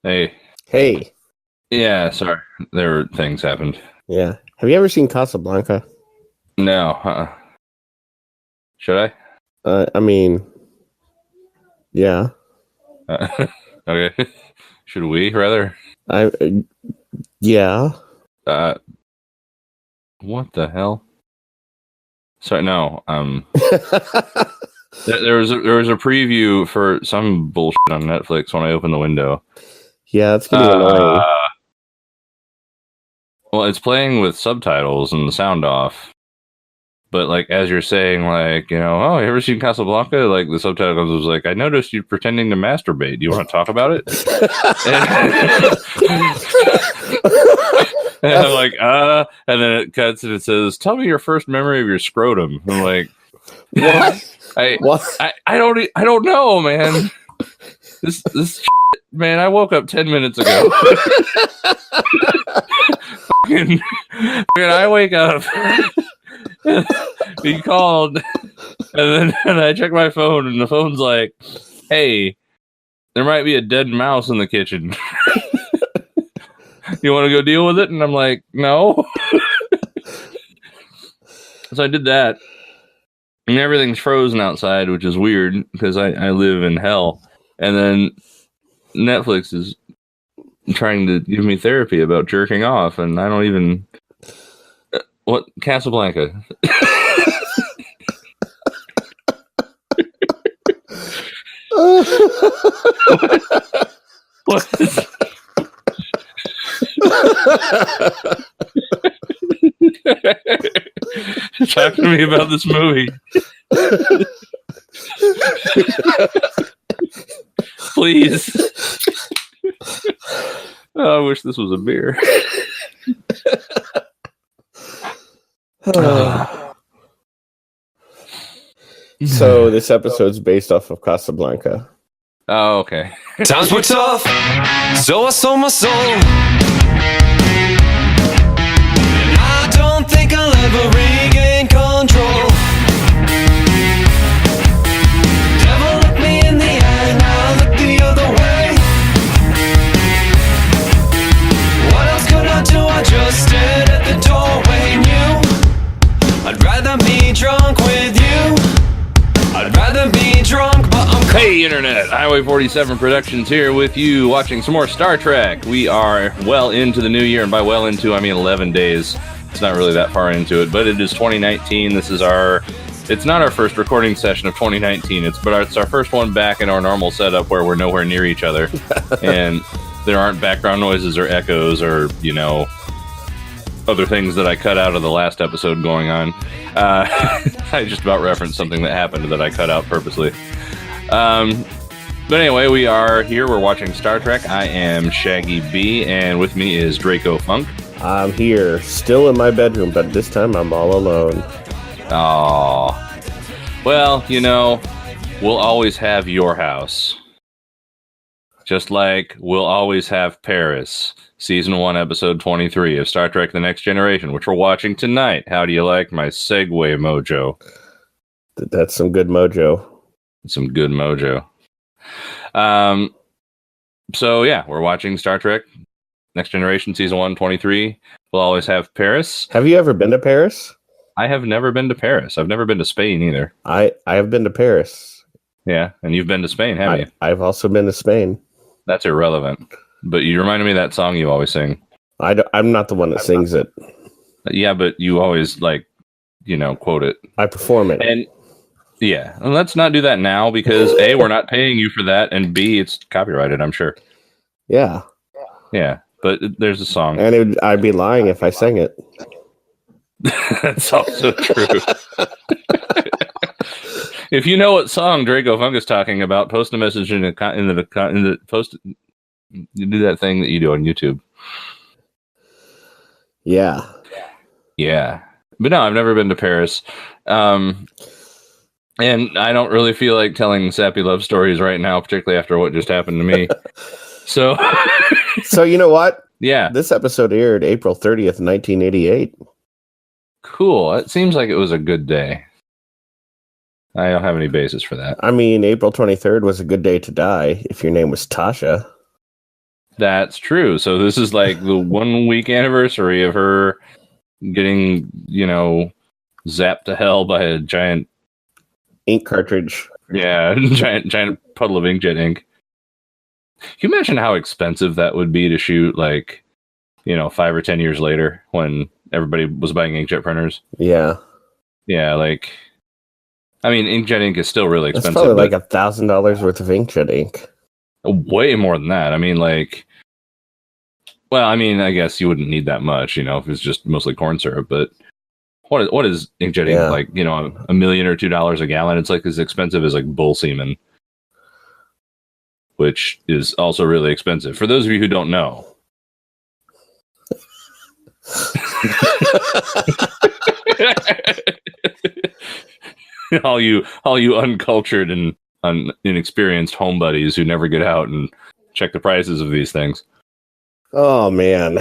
Hey. Hey. Yeah, sorry. There were things happened. Yeah. Have you ever seen Casablanca? No. Should I mean, yeah. I? Okay. Should we, rather? Yeah. What the hell? Sorry, no. There was a preview for some bullshit on Netflix when I opened the window. Yeah, it's getting annoying. Well, it's playing with subtitles and the sound off. But, like, as you're saying, like, oh, you ever seen Casablanca? Like, the subtitle was like, I noticed you pretending to masturbate. Do you want to talk about it? And I'm like, and then it cuts and it says, tell me your first memory of your scrotum. I'm like, what? I don't know, man. This shit, man, I woke up 10 minutes ago. And I wake up. He called, and I check my phone, and the phone's like, "Hey, there might be a dead mouse in the kitchen. You want to go deal with it?" And I'm like, "No." So I did that, and everything's frozen outside, which is weird because I live in hell. And then Netflix is trying to give me therapy about jerking off, and I don't even. What? Casablanca. What? Talk to me about this movie. Please. Oh, I wish this was a beer. So this episode's based off of Casablanca. Oh, okay. Times were tough, so I sold my soul. And I don't think I'll ever regain control. Devil looked me in the eye, now I look the other way. What else could I do? I just stood at the doorway and knew I'd rather be drunk with you. I'd rather be drunk, but I'm... Hey, Internet! Highway 47 Productions here with you, watching some more Star Trek. We are well into the new year, and by well into, I mean 11 days. It's not really that far into it, but it is 2019. This is it's not our first recording session of 2019, it's our first one back in our normal setup where we're nowhere near each other, and there aren't background noises or echoes or, other things that I cut out of the last episode going on. I just about referenced something that happened that I cut out purposely. But anyway, we are here. We're watching Star Trek. I am Shaggy B, and with me is Draco Funk. I'm here, still in my bedroom, but this time I'm all alone. Aww. Well, we'll always have your house. Just like we'll always have Paris. Season 1, Episode 23 of Star Trek The Next Generation, which we're watching tonight. How do you like my segue mojo? That's some good mojo. Some good mojo. So, yeah, we're watching Star Trek Next Generation, Season 1, 23. We'll always have Paris. Have you ever been to Paris? I have never been to Paris. I've never been to Spain either. I have been to Paris. Yeah, and you've been to Spain, haven't you? I've also been to Spain. That's irrelevant. But you reminded me of that song you always sing. I'm not the one that sings it. Yeah, but you always, quote it. I perform it. And, yeah, and let's not do that now because, A, we're not paying you for that, and B, it's copyrighted, I'm sure. Yeah. Yeah, but there's a song. And I'd be lying if I sang it. That's also true. If you know what song Draco Funk is talking about, post a message in the post. You do that thing that you do on YouTube. Yeah. Yeah. But no, I've never been to Paris. And I don't really feel like telling sappy love stories right now, particularly after what just happened to me. So you know what? Yeah. This episode aired April 30th, 1988. Cool. It seems like it was a good day. I don't have any basis for that. I mean, April 23rd was a good day to die if your name was Tasha. That's true. So this is like the 1 week anniversary of her getting, zapped to hell by a giant Ink cartridge. Yeah, giant puddle of inkjet ink. Can you imagine how expensive that would be to shoot, 5 or 10 years later when everybody was buying inkjet printers? Yeah. Yeah, inkjet ink is still really That's expensive. probably like $1,000 worth of inkjet ink. Way more than that. I guess you wouldn't need that much, if it's just mostly corn syrup, but what is inkjet ink like? $1 million or $2 a gallon? It's like as expensive as like bull semen, which is also really expensive. For those of you who don't know, all you uncultured and inexperienced home buddies who never get out and check the prices of these things. Oh man.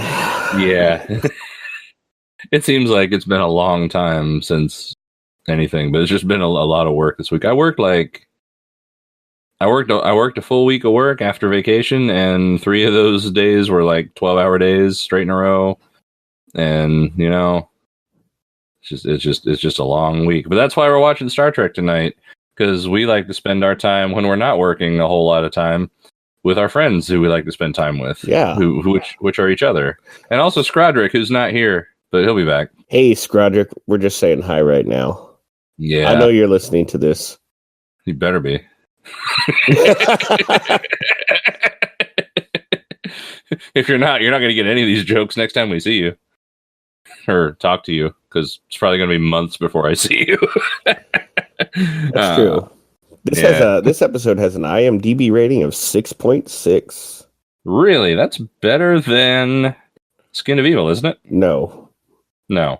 Yeah. It seems like it's been a long time since anything, but it's just been a lot of work this week. I worked a full week of work after vacation, and 3 of those days were like 12-hour days straight in a row. And it's just a long week. But that's why we're watching Star Trek tonight, because we like to spend our time when we're not working a whole lot of time with our friends who we like to spend time with. Yeah. Which are each other. And also Scrodrick, who's not here, but he'll be back. Hey, Scrodrick, we're just saying hi right now. Yeah. I know you're listening to this. You better be. If you're not going to get any of these jokes next time we see you or talk to you, because it's probably going to be months before I see you. That's true. This episode has an IMDb rating of 6.6. Really? That's better than Skin of Evil, isn't it? No. I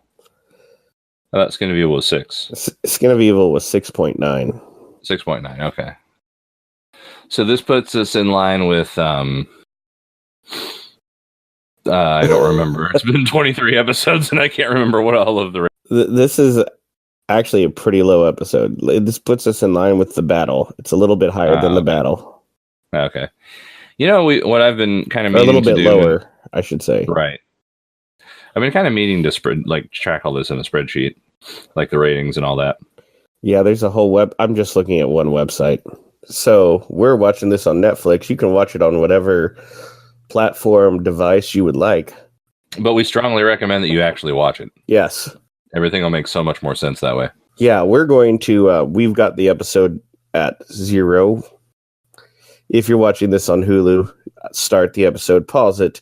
thought Skin of Evil was 6. Skin of Evil was 6.9. 6.9, okay. So this puts us in line with I don't remember. It's been 23 episodes and I can't remember what all of the This is actually a pretty low episode. This puts us in line with The Battle. It's a little bit higher than The Battle. Okay. What I've been kind of meaning a little bit lower, I should say. Right. I've been kind of meaning to track all this in a spreadsheet, like the ratings and all that. Yeah, there's a whole I'm just looking at one website. So we're watching this on Netflix. You can watch it on whatever platform device you would like. But we strongly recommend that you actually watch it. Yes. Everything will make so much more sense that way. Yeah, we're going to, we've got the episode at 0. If you're watching this on Hulu, start the episode, pause it,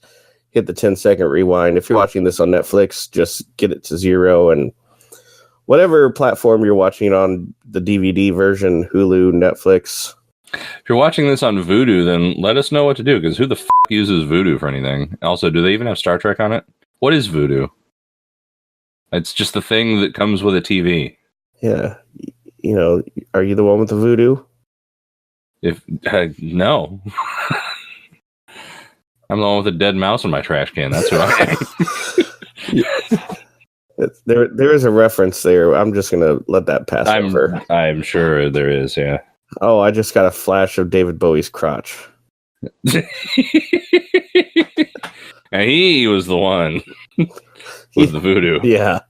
hit the 10-second rewind. If you're watching this on Netflix, just get it to 0, and whatever platform you're watching on, the DVD version, Hulu, Netflix. If you're watching this on Vudu, then let us know what to do, because who the f*** uses Vudu for anything? Also, do they even have Star Trek on it? What is Vudu? It's just the thing that comes with a TV. Yeah. Are you the one with the Vudu? No. I'm the one with a dead mouse in my trash can. That's who I am. There is a reference there. I'm just going to let that pass over. I'm sure there is, yeah. Oh, I just got a flash of David Bowie's crotch. And he was the one with the voodoo. Yeah.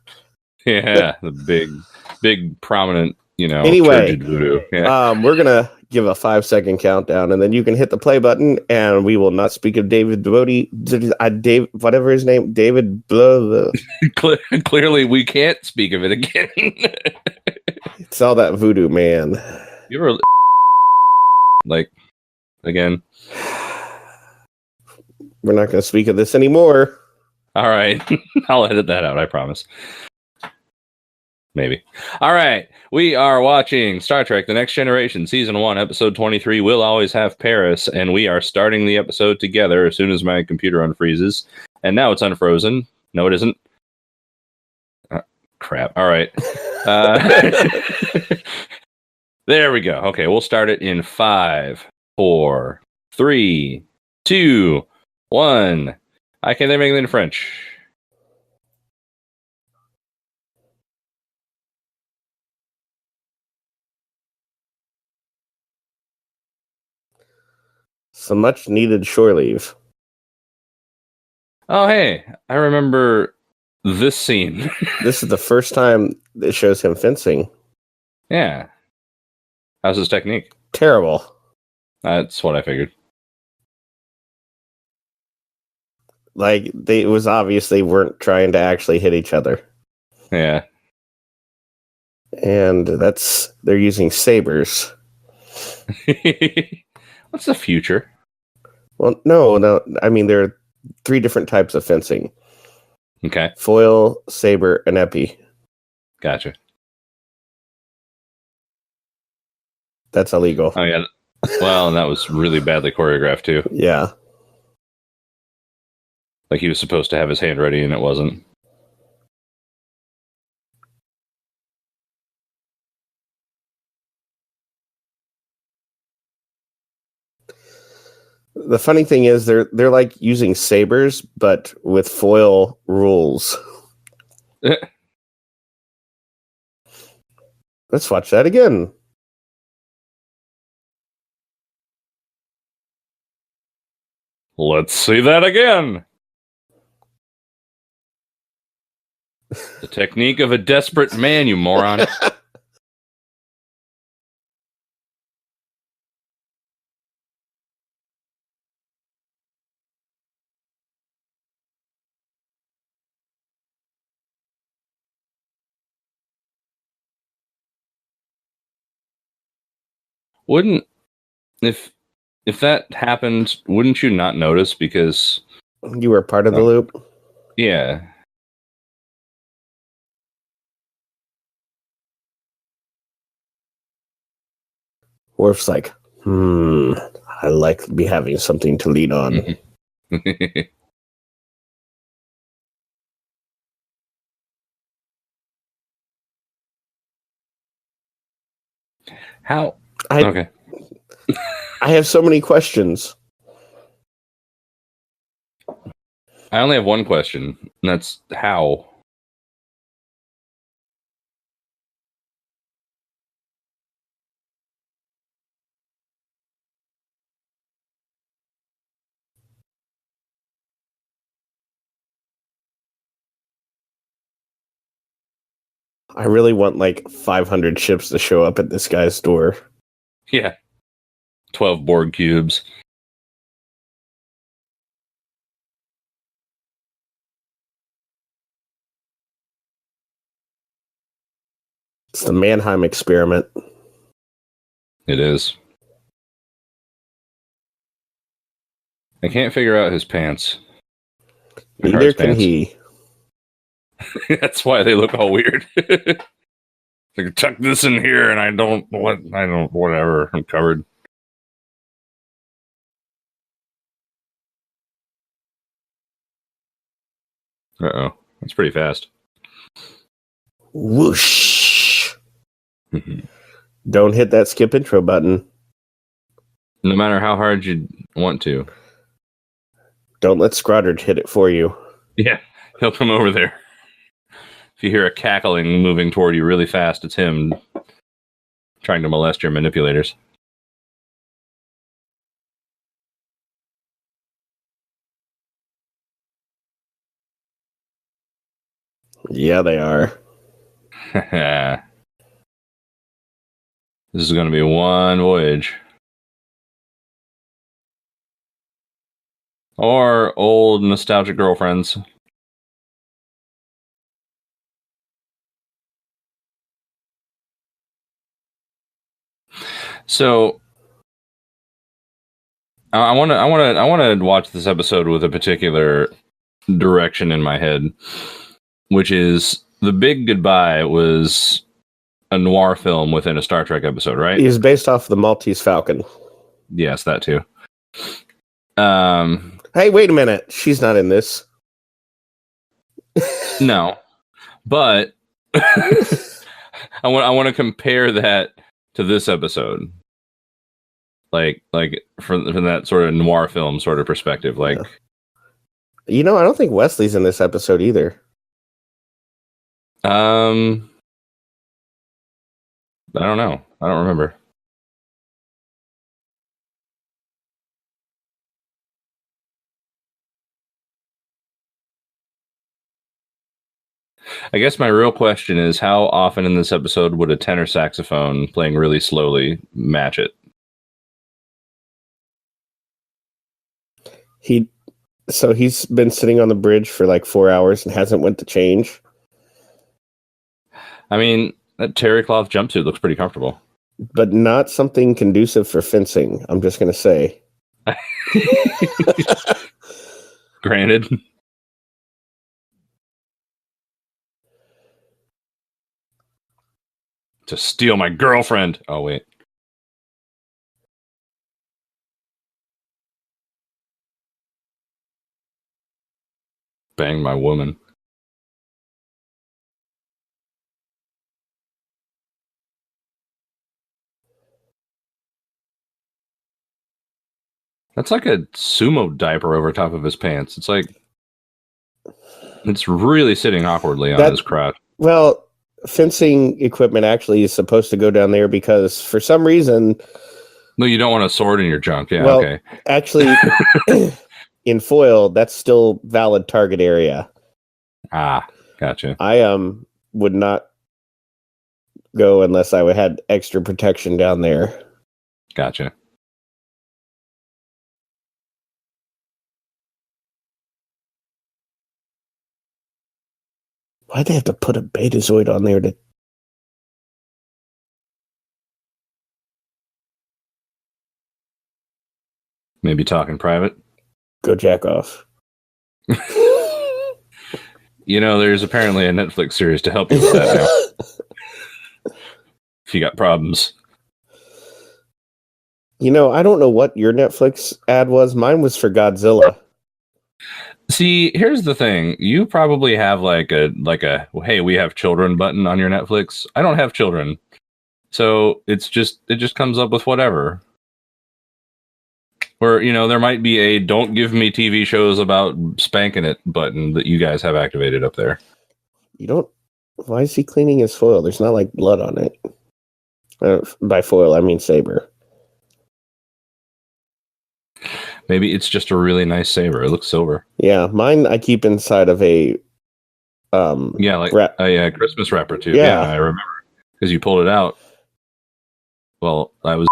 Yeah, the big prominent, anyway, turgid voodoo. Yeah. We're going to give a 5-second countdown, and then you can hit the play button, and we will not speak of David Bowie, whatever his name, David blah, blah. Clearly, we can't speak of it again. It's all that voodoo, man. You ever again? We're not going to speak of this anymore. All right. I'll edit that out, I promise. Maybe. All right. We are watching Star Trek The Next Generation, Season 1, Episode 23, We'll Always Have Paris, and we are starting the episode together as soon as my computer unfreezes. And now it's unfrozen. No, it isn't. Crap. All right. There we go. Okay, we'll start it in 5, 4, 3, 2, 1. I can't make it in French. Some much needed shore leave. Oh, hey, I remember this scene. This is the first time it shows him fencing. Yeah. How's his technique? Terrible. That's what I figured. Like, it was obvious they weren't trying to actually hit each other. Yeah. And they're using sabers. What's the future? Well, no. I mean, there are 3 different types of fencing. Okay. Foil, saber, and épée. Gotcha. That's illegal. Oh, yeah. Well, and that was really badly choreographed, too. Yeah. Like he was supposed to have his hand ready, and it wasn't. The funny thing is they're like using sabers, but with foil rules. Let's watch that again. Let's see that again. The technique of a desperate man, you moron. Wouldn't if that happened, wouldn't you not notice? Because You were part of the loop. yeah. Worf's like, I like me having something to lean on. How? I Okay. have so many questions. I only have one question, and that's how. I really want like 500 ships to show up at this guy's door. Yeah. 12 Borg cubes. It's the Mannheim experiment. It is. I can't figure out his pants. Neither can he. That's why they look all weird. Like, tuck this in here, and whatever. I'm covered. Uh-oh. That's pretty fast. Whoosh. Don't hit that skip intro button. No matter how hard you want to. Don't let Scroddard hit it for you. Yeah, he'll come over there. If you hear a cackling moving toward you really fast, it's him trying to molest your manipulators. Yeah, they are. This is going to be one voyage. Or old nostalgic girlfriends. So I want to watch this episode with a particular direction in my head, which is the big goodbye was a noir film within a Star Trek episode, right? He was based off the Maltese Falcon. Yes, that too. Hey, wait a minute. She's not in this. No, but I want to compare that to this episode, like from that sort of noir film sort of perspective. Like, I don't think Wesley's in this episode either. I don't know. I don't remember. I guess my real question is, how often in this episode would a tenor saxophone playing really slowly match it? He's been sitting on the bridge for like 4 hours and hasn't went to change. I mean, that terry cloth jumpsuit looks pretty comfortable. But not something conducive for fencing, I'm just going to say. Granted. To steal my girlfriend. Oh, wait. Bang my woman. That's like a sumo diaper over top of his pants. It's like, it's really sitting awkwardly on his crotch. Well, fencing equipment actually is supposed to go down there because for some reason... No, you don't want a sword in your junk. Yeah, well, okay. Actually, in foil, that's still valid target area. Ah, gotcha. I would not go unless I had extra protection down there. Gotcha. Why'd they have to put a Betazoid on there to... Maybe talking private? Go jack off. You know, there's apparently a Netflix series to help you with that now. If you got problems. You know, I don't know what your Netflix ad was. Mine was for Godzilla. See, here's the thing. You probably have like a hey, we have children button on your Netflix. I don't have children. So it just comes up with whatever. Or, you know, there might be a don't give me TV shows about spanking it button that you guys have activated up there. You don't... Why is he cleaning his foil? There's not like blood on it. By foil, I mean saber. Maybe it's just a really nice saber. It looks silver. Yeah, mine I keep inside of a... yeah, like a Christmas wrapper too. Yeah. I remember. Because you pulled it out. Well, I was...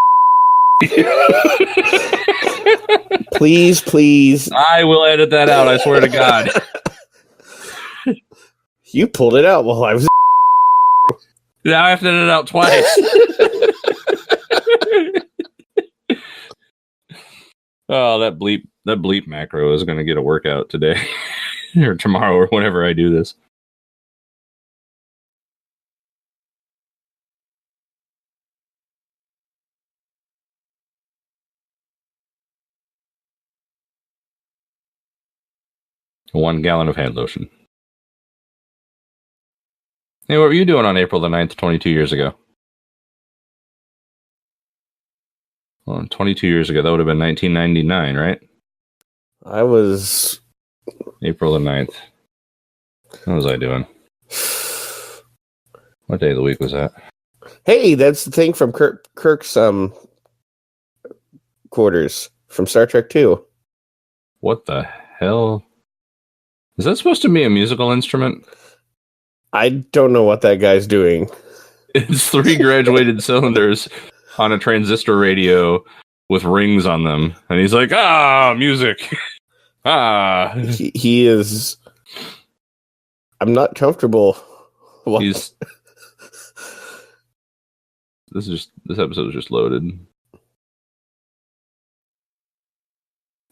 Please. I will edit that out, I swear to God. You pulled it out while I was... Now I have to edit it out twice. Oh, that bleep macro is going to get a workout today or tomorrow or whenever I do this. One gallon of hand lotion. Hey, what were you doing on April the 9th, 22 years ago? Well, 22 years ago, that would have been 1999, right? I was... April the 9th. What was I doing? What day of the week was that? Hey, that's the thing from Kirk's quarters from Star Trek 2. What the hell? Is that supposed to be a musical instrument? I don't know what that guy's doing. It's 3 graduated cylinders on a transistor radio with rings on them. And he's like, music. He is... I'm not comfortable. What? This episode is just loaded.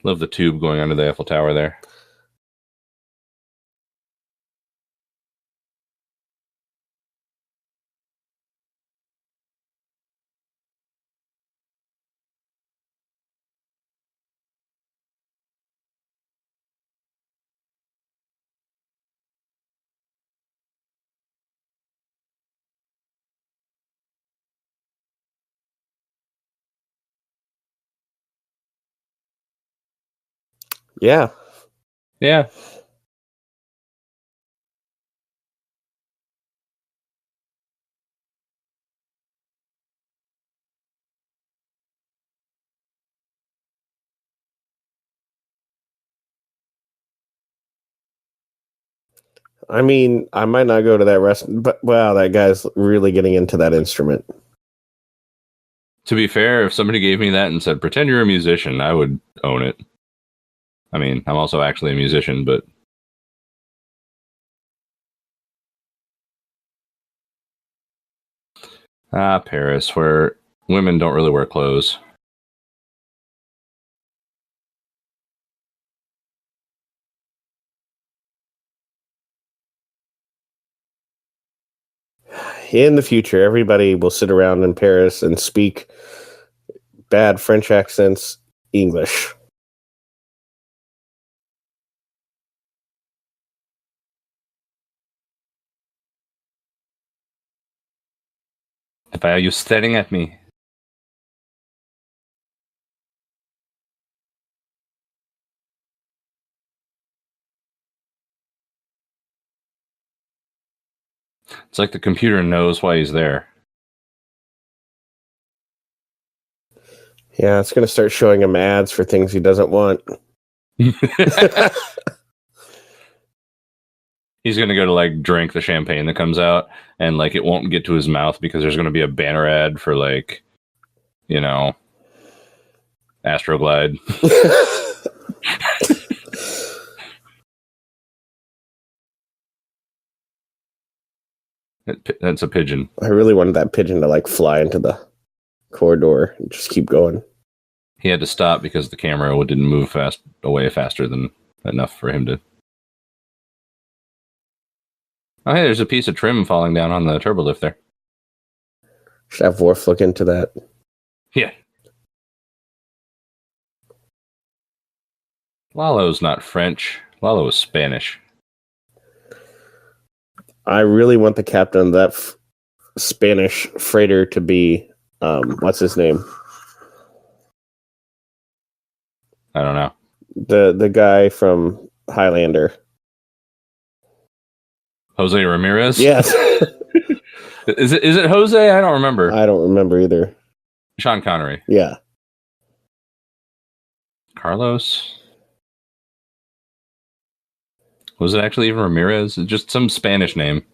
Love the tube going under the Eiffel Tower there. Yeah. Yeah. I mean, I might not go to that restaurant, but wow, that guy's really getting into that instrument. To be fair, if somebody gave me that and said, pretend you're a musician, I would own it. I mean, I'm also actually a musician, but... Paris, where women don't really wear clothes. In the future, everybody will sit around in Paris and speak bad French accents English. Why are you staring at me? It's like the computer knows why he's there. Yeah, it's going to start showing him ads for things he doesn't want. He's going to go to like drink the champagne that comes out and like it won't get to his mouth because there's going to be a banner ad for like, you know, Astroglide. That's a pigeon. I really wanted that pigeon to like fly into the corridor and just keep going. He had to stop because the camera didn't move away faster than enough for him to. Oh, hey, there's a piece of trim falling down on the turbo lift there. Should have Worf look into that. Yeah. Lalo's not French. Lalo is Spanish. I really want the captain of that Spanish freighter to be, what's his name? I don't know. The guy from Highlander. Jose Ramirez? Yes. Is it Jose? I don't remember. I don't remember either. Sean Connery. Yeah. Carlos? Was it actually even Ramirez? Just some Spanish name.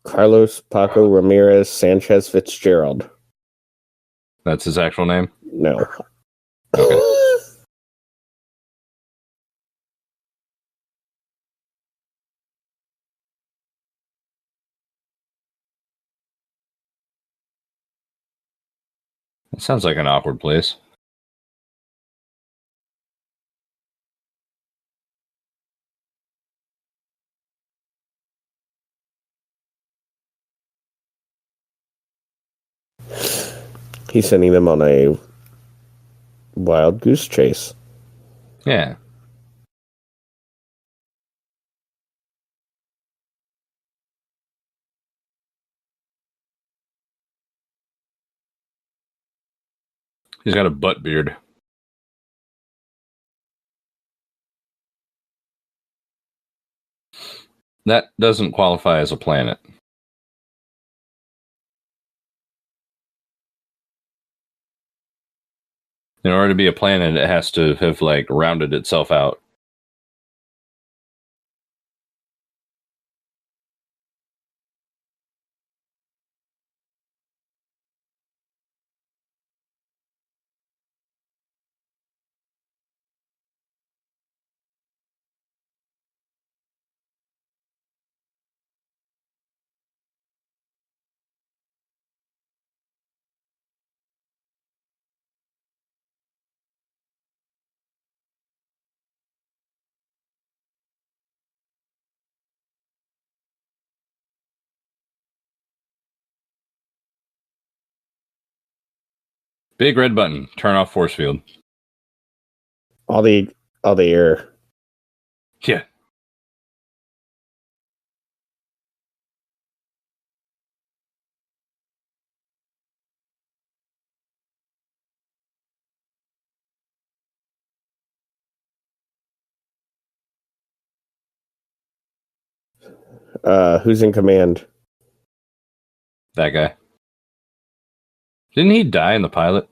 Carlos Paco Ramirez Sanchez Fitzgerald. That's his actual name? No. Okay. It sounds like an awkward place. He's sending them on a wild goose chase. Yeah. He's got a butt beard. That doesn't qualify as a planet. In order to be a planet, it has to have like rounded itself out. Big red button. Turn off force field. All the air. Yeah. Who's in command? That guy. Didn't he die in the pilot?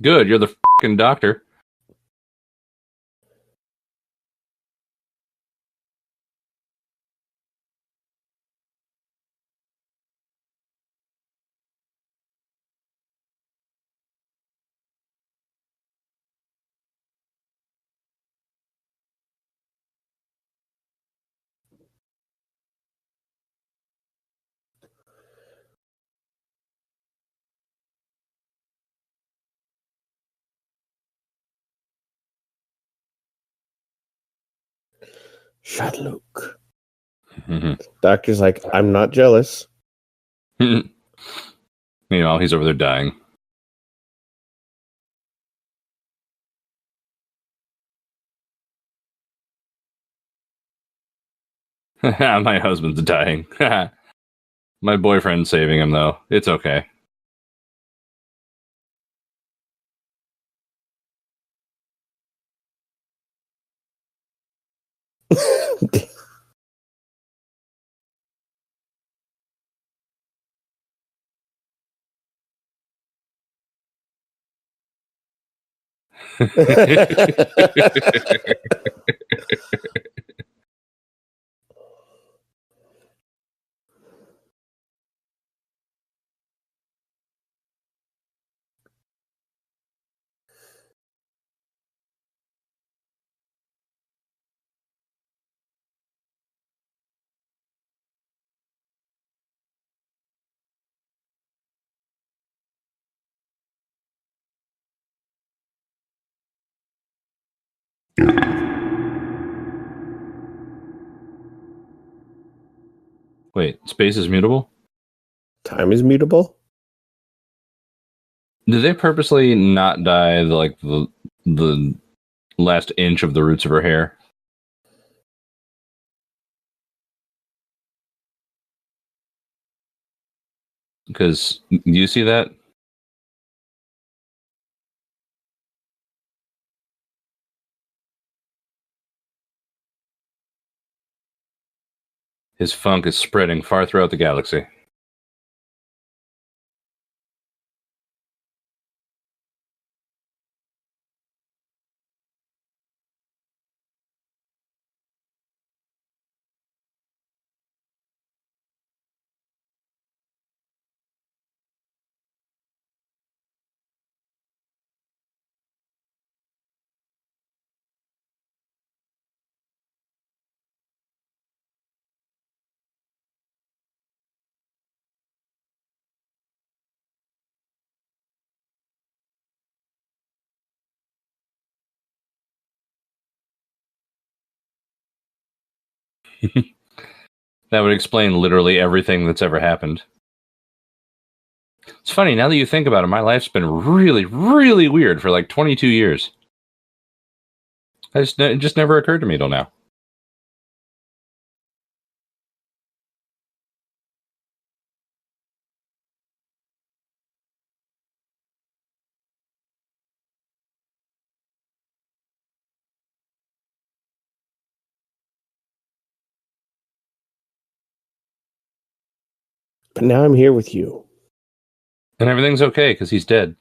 Good, you're the fucking doctor. Shut Luke. Mm-hmm. Doctor's like, I'm not jealous. Meanwhile, he's over there dying. My husband's dying. My boyfriend's saving him, though. It's okay. Wait, space is mutable? Time is mutable? Did they purposely not dye the last inch of the roots of her hair? Because do you see that? His funk is spreading far throughout the galaxy. That would explain literally everything that's ever happened. It's funny, now that you think about it, my life's been really, really weird for like 22 years. It just never occurred to me till now. But now I'm here with you. And everything's okay because he's dead.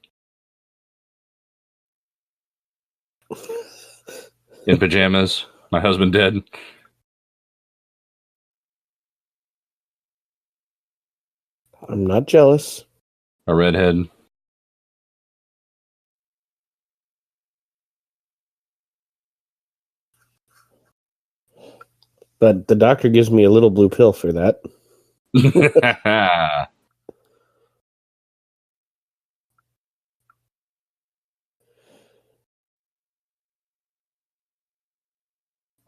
In pajamas. My husband dead. I'm not jealous. A redhead. But the doctor gives me a little blue pill for that.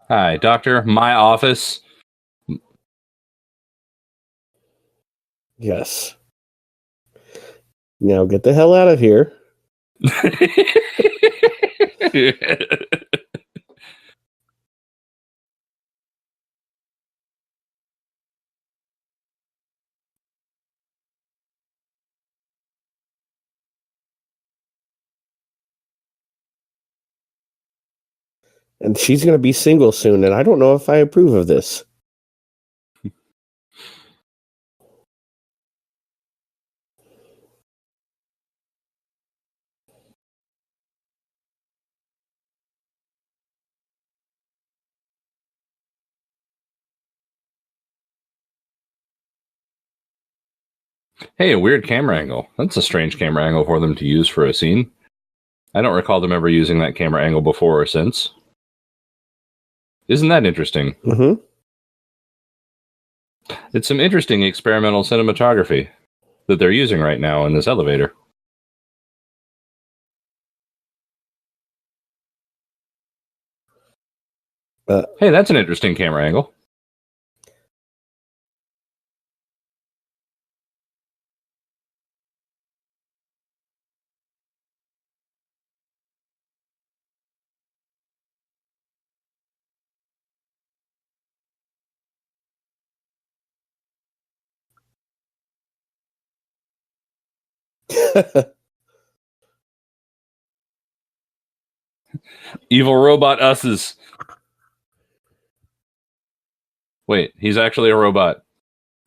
Hi, doctor. My office. Yes. Now get the hell out of here. And she's going to be single soon, and I don't know if I approve of this. Hey, a weird camera angle. That's a strange camera angle for them to use for a scene. I don't recall them ever using that camera angle before or since. Isn't that interesting? Mm-hmm. It's some interesting experimental cinematography that they're using right now in this elevator. Hey, that's an interesting camera angle. Evil robot us's. Wait, he's actually a robot.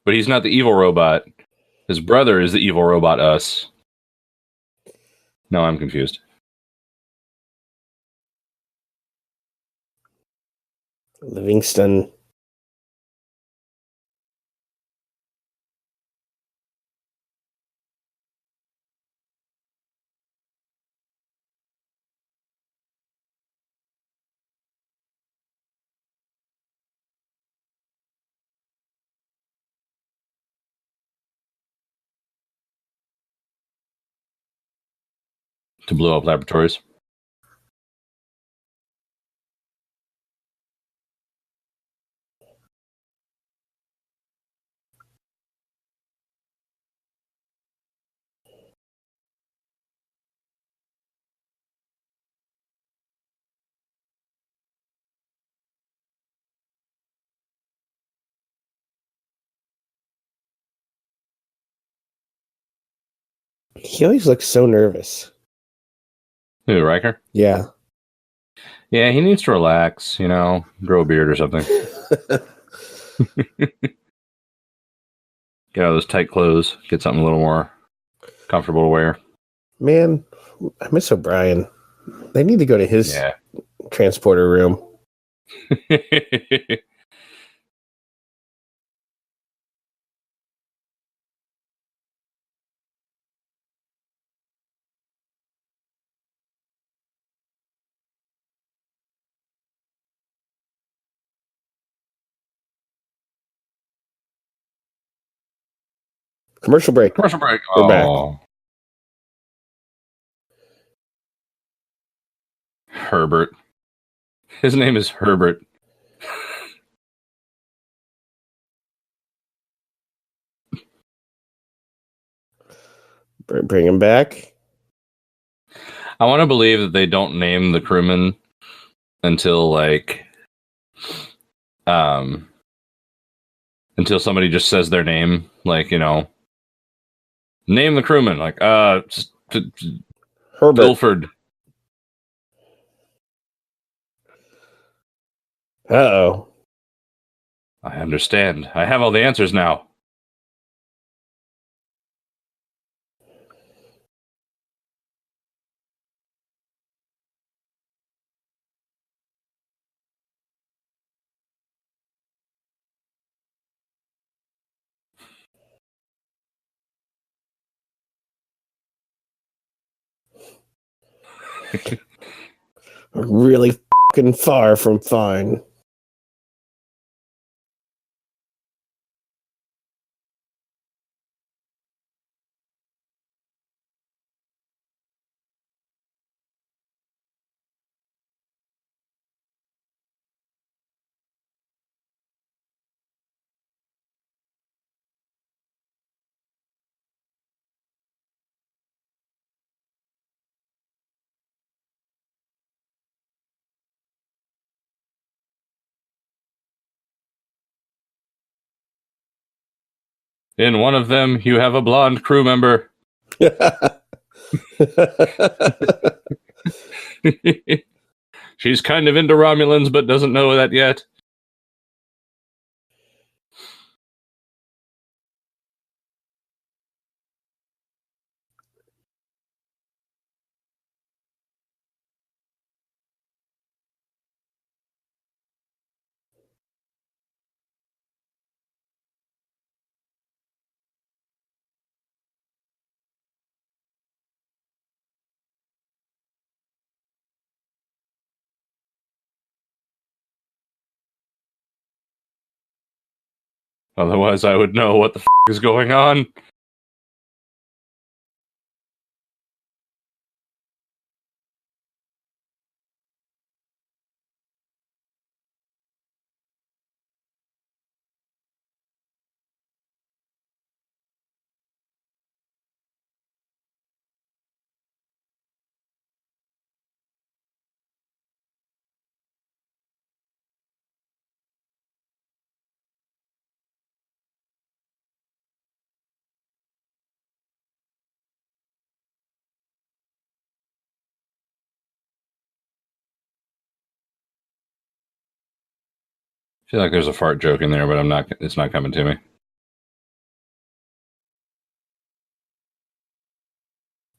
But he's not the evil robot. His brother is the evil robot us. No, I'm confused. Livingston. To blow up laboratories. He always looks so nervous. Who, Riker? Yeah. Yeah, he needs to relax, grow a beard or something. Get out of those tight clothes. Get something a little more comfortable to wear. Man, I miss O'Brien. They need to go to his transporter room. Commercial break. Commercial break. We're back. Herbert. His name is Herbert. Bring him back. I want to believe that they don't name the crewmen until until somebody just says their name, name the crewman, Herbert. Pilford. Uh-oh. I understand. I have all the answers now. Really fucking far from fine. In one of them, you have a blonde crew member. She's kind of into Romulans, but doesn't know that yet. Otherwise, I would know what the is going on. I feel like there's a fart joke in there, but I'm not. It's not coming to me.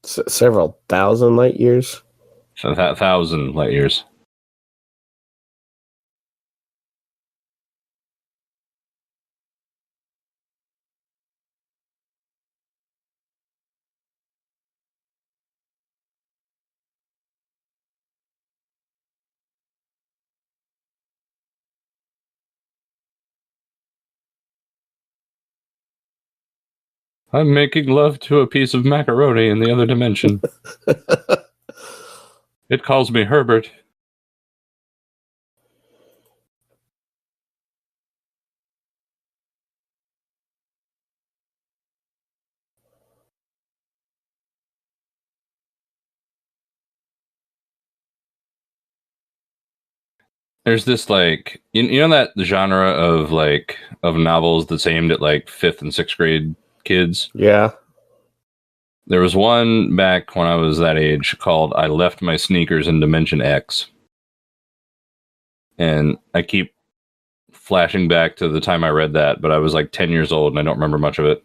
Several thousand light years. So 1,000 light years. I'm making love to a piece of macaroni in the other dimension. It calls me Herbert. There's this like you know that genre of novels that's aimed at like 5th and 6th grade kids. Yeah. There was one back when I was that age called "I Left My Sneakers in Dimension X," and I keep flashing back to the time I read that, but I was like 10 years old and I don't remember much of it.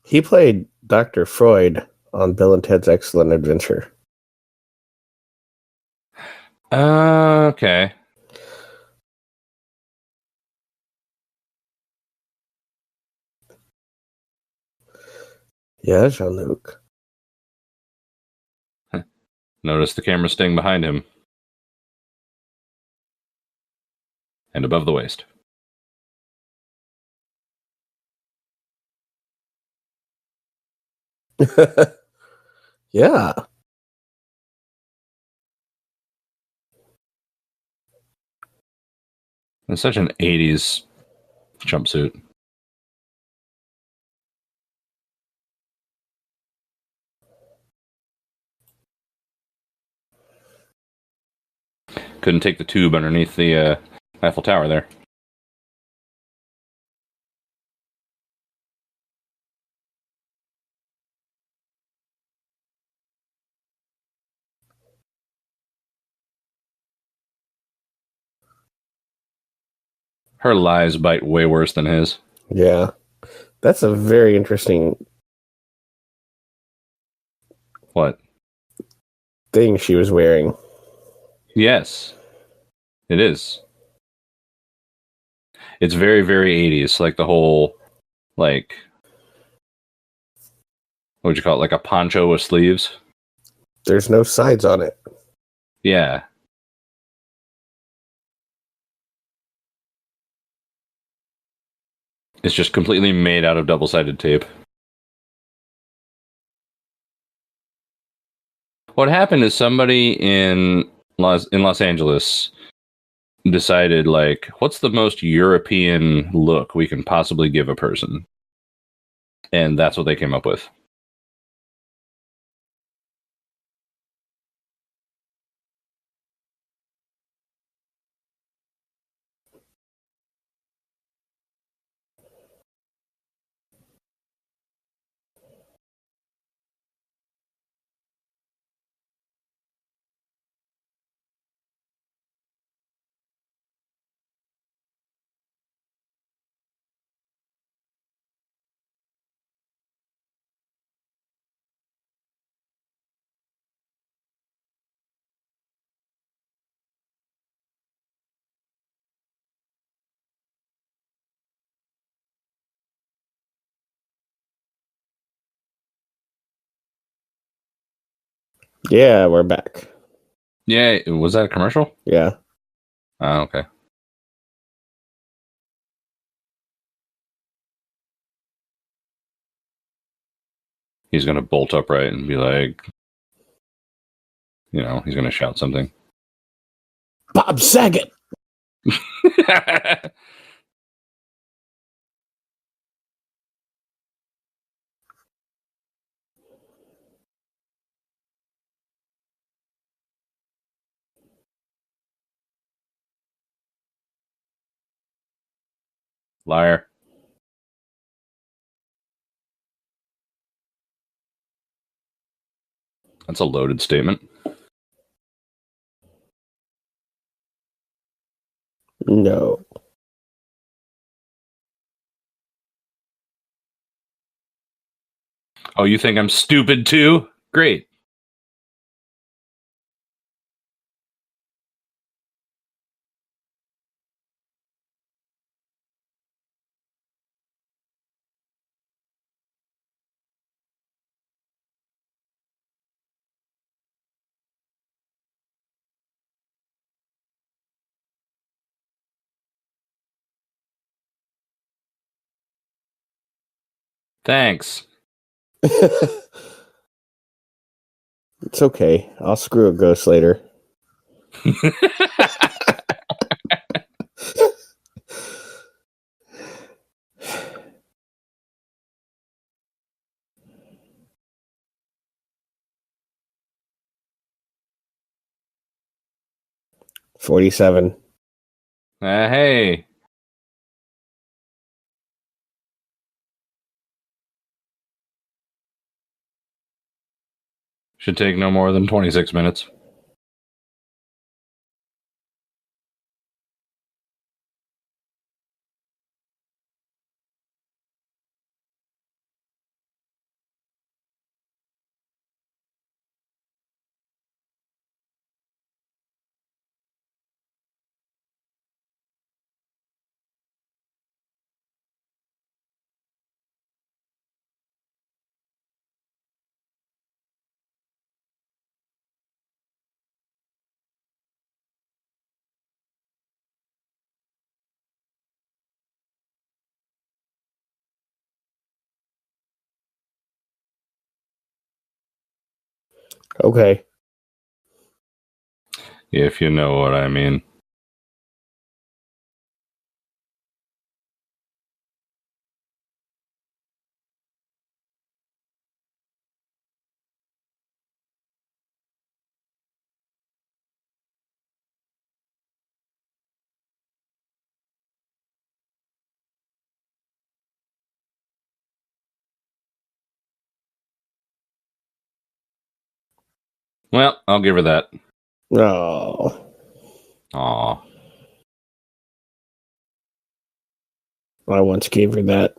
He played Dr. Freud on Bill and Ted's Excellent Adventure. Okay. Yeah, Jean-Luc. Notice the camera sting behind him. And above the waist. Yeah. It's such an 80s jumpsuit. Couldn't take the tube underneath the Eiffel Tower there. Her lies bite way worse than his. Yeah. That's a very interesting What? thing she was wearing. Yes. It is. It's very, very 80s. Like the whole, like, what would you call it? Like a poncho with sleeves? There's no sides on it. Yeah. It's just completely made out of double-sided tape. What happened is somebody in Los Angeles decided, like, what's the most European look we can possibly give a person? And that's what they came up with. Yeah, we're back. Yeah, was that a commercial? Yeah. Oh, okay. He's going to bolt upright and be like, he's going to shout something. Bob Saget. Liar. That's a loaded statement. No. Oh, you think I'm stupid too? Great. Thanks. It's okay. I'll screw a ghost later. $47. Hey. Should take no more than 26 minutes. Okay. If you know what I mean. Well, I'll give her that. Oh. Aw. I once gave her that.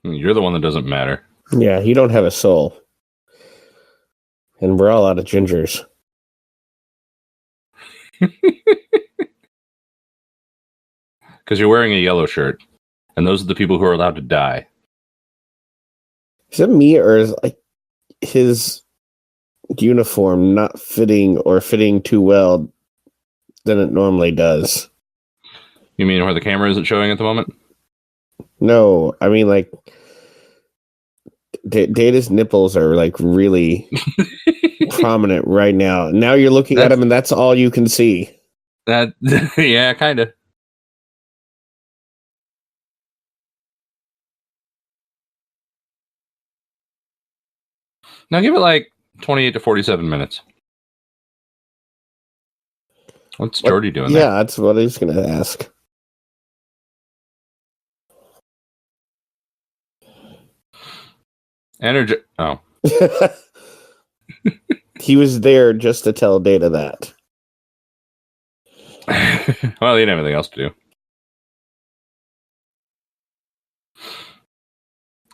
You're the one that doesn't matter. Yeah, you don't have a soul. And we're all out of gingers. Because you're wearing a yellow shirt. And those are the people who are allowed to die. Is it me or is like his uniform not fitting or fitting too well than it normally does? You mean where the camera isn't showing at the moment? No, I mean like Data's nipples are like really prominent right now. Now you're looking at him and that's all you can see. That yeah, kind of. Now give it like 28 to 47 minutes. What's Jordy doing there? Yeah, that's what I was going to ask. Energy. Oh. He was there just to tell Data that. Well, he didn't have anything else to do.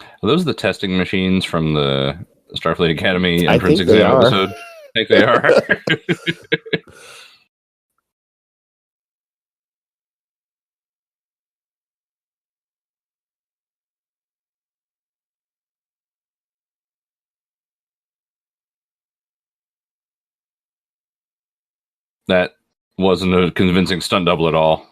Are those the testing machines from the Starfleet Academy entrance exam episode? I think they are. That wasn't a convincing stunt double at all.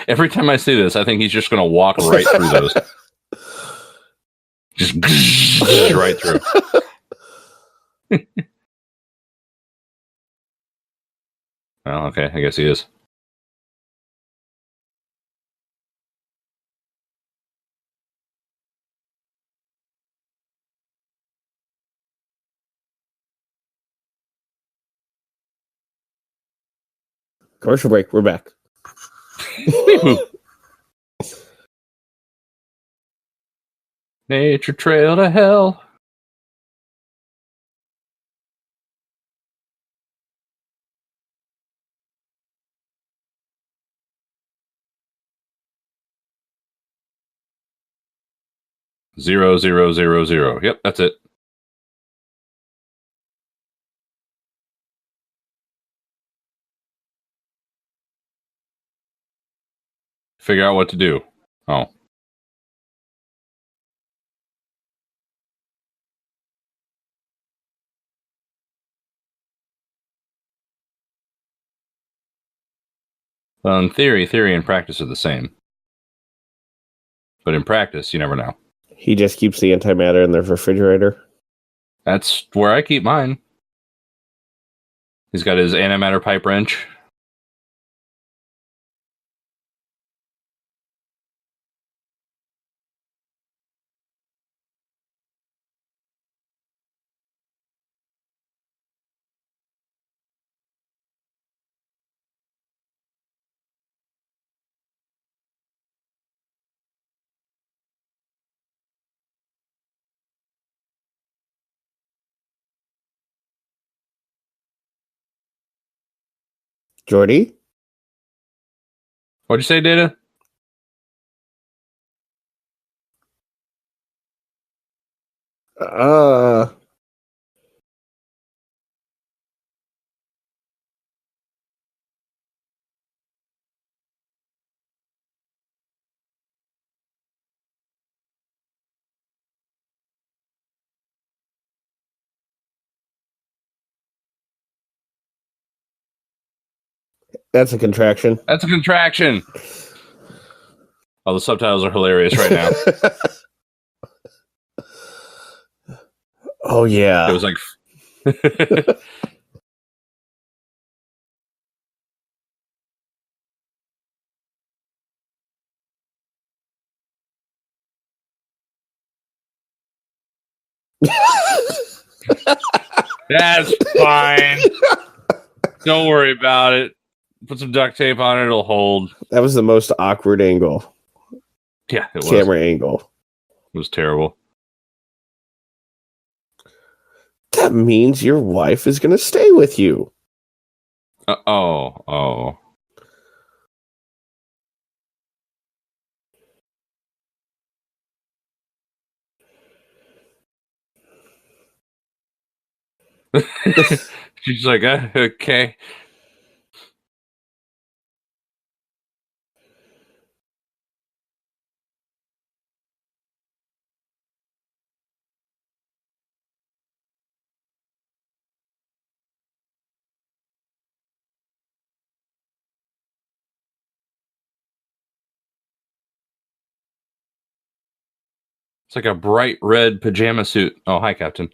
Every time I see this, I think he's just going to walk right through those. Just right through. Well, okay, I guess he is. Commercial break. We're back. Nature trail to hell. Zero, zero, zero, zero. Yep, that's it. Figure out what to do. Oh. Well, in theory and practice are the same. But in practice, you never know. He just keeps the antimatter in the refrigerator. That's where I keep mine. He's got his antimatter pipe wrench. Jordy? What'd you say, Data? That's a contraction. That's a contraction. Oh, the subtitles are hilarious right now. Oh, yeah. It was like... That's fine. Don't worry about it. Put some duct tape on it, it'll hold. That was the most awkward angle. Yeah, it was. Camera angle. It was terrible. That means your wife is going to stay with you. Oh. She's like, okay. It's like a bright red pajama suit. Oh, hi, Captain.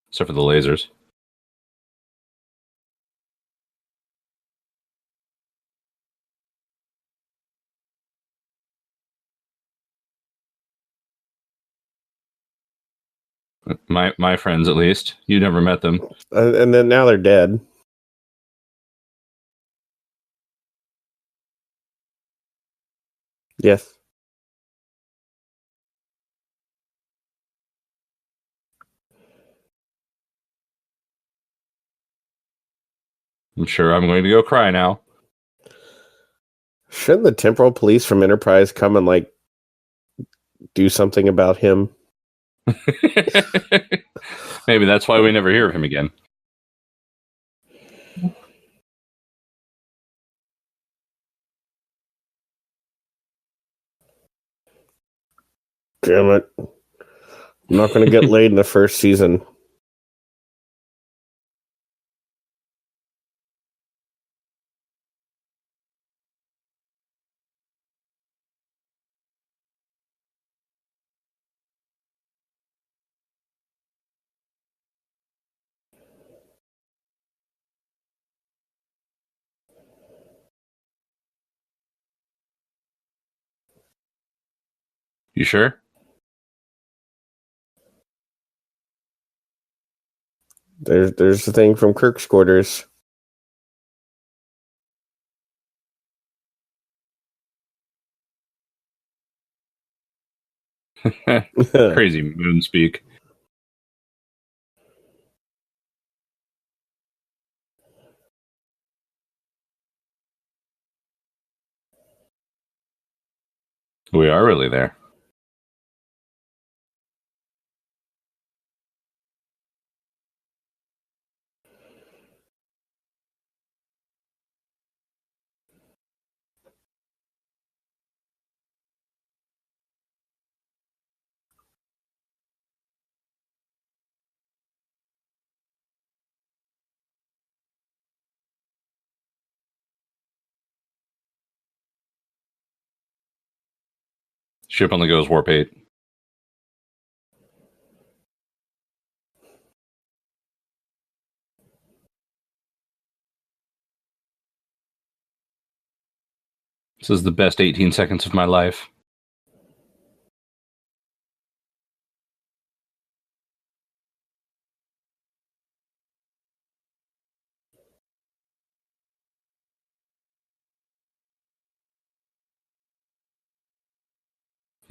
Except for the lasers. My friends, at least. You never met them. And then now they're dead. Yes. I'm sure I'm going to go cry now. Shouldn't the temporal police from Enterprise come and like do something about him? Maybe that's why we never hear of him again. Damn it. I'm not going to get laid in the first season. You sure? There's the thing from Kirk's quarters. Crazy moon speak. We are really there. Ship only goes warp 8. This is the best 18 seconds of my life.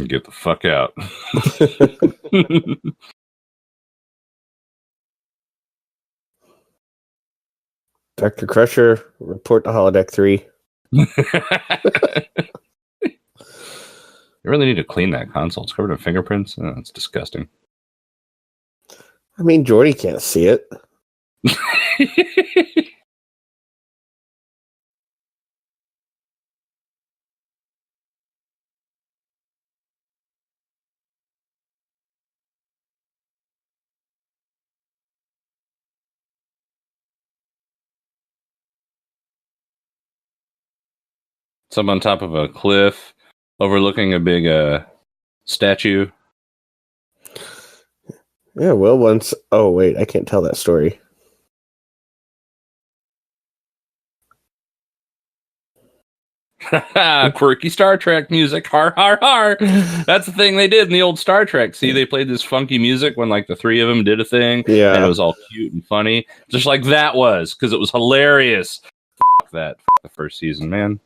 Get the fuck out. Dr. Crusher, report to Holodeck 3. You really need to clean that console. It's covered in fingerprints. Oh, it's disgusting. I mean, Jordy can't see it. Some on top of a cliff, overlooking a big statue. Yeah, well, once. Oh, wait, I can't tell that story. Quirky Star Trek music. Har, har, har. That's the thing they did in the old Star Trek. See, they played this funky music when like the three of them did a thing. Yeah. And it was all cute and funny. Just like that was, because it was hilarious. Fuck that. Fuck the first season, man.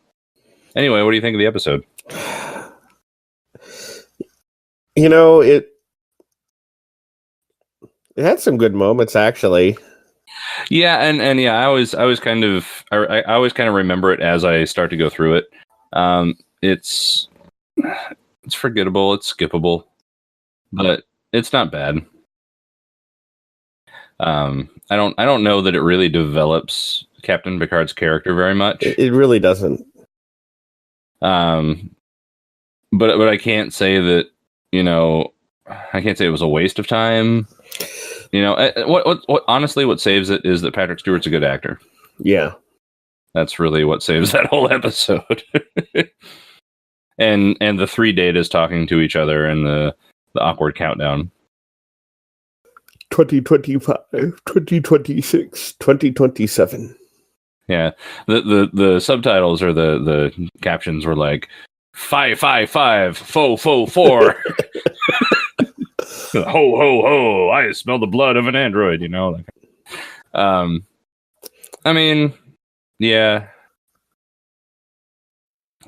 Anyway, what do you think of the episode? You know, it had some good moments, actually. Yeah, and yeah, I always kind of remember it as I start to go through it. It's forgettable, it's skippable, but it's not bad. I don't know that it really develops Captain Picard's character very much. It really doesn't. But I can't say that, you know, I can't say it was a waste of time. You know, what honestly, what saves it is that Patrick Stewart's a good actor. Yeah. That's really what saves that whole episode. and the three datas talking to each other and the awkward countdown. 2025, 2026, 2027. Yeah. The subtitles or the captions were like 555 fo 4. Ho ho ho! I smell the blood of an android. You know, I mean, yeah.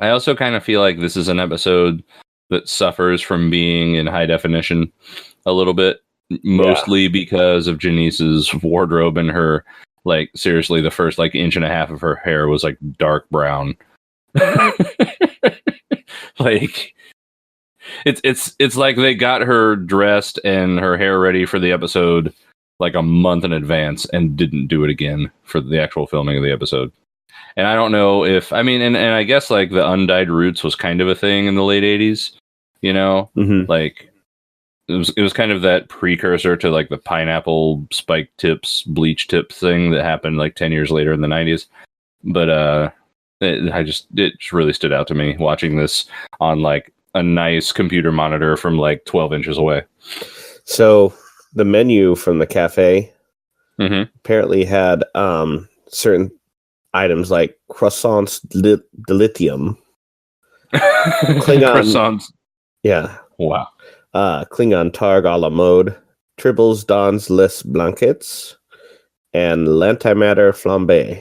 I also kind of feel like this is an episode that suffers from being in high definition a little bit, mostly because of Janice's wardrobe and her, like, seriously, the first like inch and a half of her hair was like dark brown. Like, it's like they got her dressed and her hair ready for the episode like a month in advance and didn't do it again for the actual filming of the episode. And I don't know if, I mean, and I guess like the undyed roots was kind of a thing in the late 80s, you know, like it was kind of that precursor to like the pineapple spike tips, bleach tip thing that happened like 10 years later in the 90s. But it just really stood out to me watching this on like a nice computer monitor from like 12 inches away. So the menu from the cafe apparently had certain items like croissants delitium. Klingon Croissants. Yeah. Wow. Klingon Targ a la mode, Tribbles dans les blankets, and l'antimatter flambe.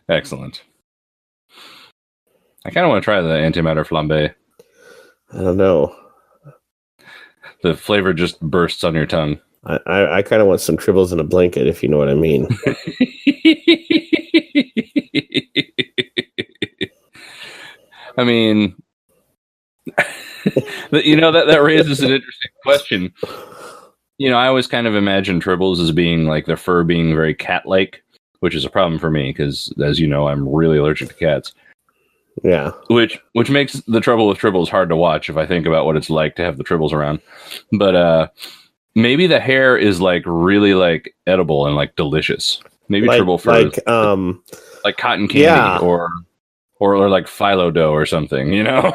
Excellent. I kind of want to try the antimatter flambe. I don't know. The flavor just bursts on your tongue. I kind of want some Tribbles in a blanket, if you know what I mean. I mean, you know, that raises an interesting question. You know, I always kind of imagine Tribbles as being like their fur being very cat-like, which is a problem for me because, as you know, I'm really allergic to cats. Yeah. Which makes the trouble with Tribbles hard to watch if I think about what it's like to have the Tribbles around. But maybe the hair is like really like edible and like delicious. Maybe like, Tribble fur like cotton candy or like phyllo dough or something, you know?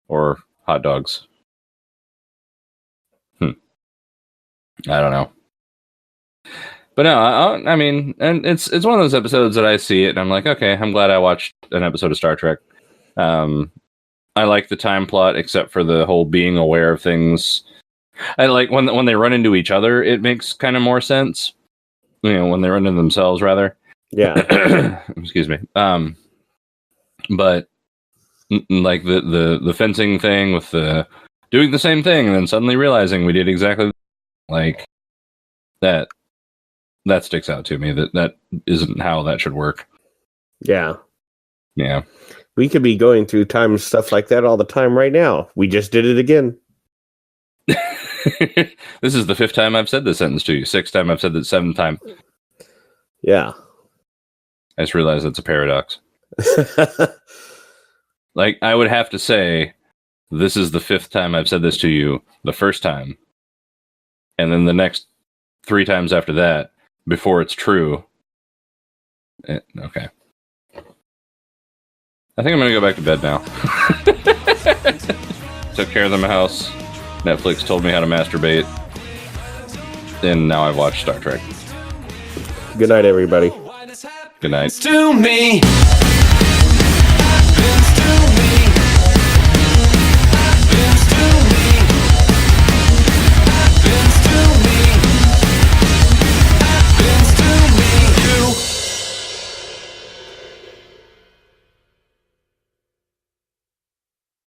Or hot dogs. I don't know. But no, I mean, and it's one of those episodes that I see it and I'm like, okay, I'm glad I watched an episode of Star Trek. I like the time plot, except for the whole being aware of things. I like when they run into each other, it makes kind of more sense. You know, when they run into themselves, rather. Yeah. Excuse me. But like the fencing thing with the doing the same thing and then suddenly realizing we did exactly like that. That sticks out to me. That isn't how that should work. Yeah. Yeah. We could be going through time stuff like that all the time right now. We just did it again. This is the 5th time I've said this sentence to you. 6th time I've said that, 7th time. Yeah. I just realized it's a paradox. Like, I would have to say, this is the 5th time I've said this to you, the first time. And then the next 3 times after that, before it's true. Okay. I think I'm going to go back to bed now. Took care of the house. Netflix told me how to masturbate. And now I've watched Star Trek. Good night, everybody. Good night. To me.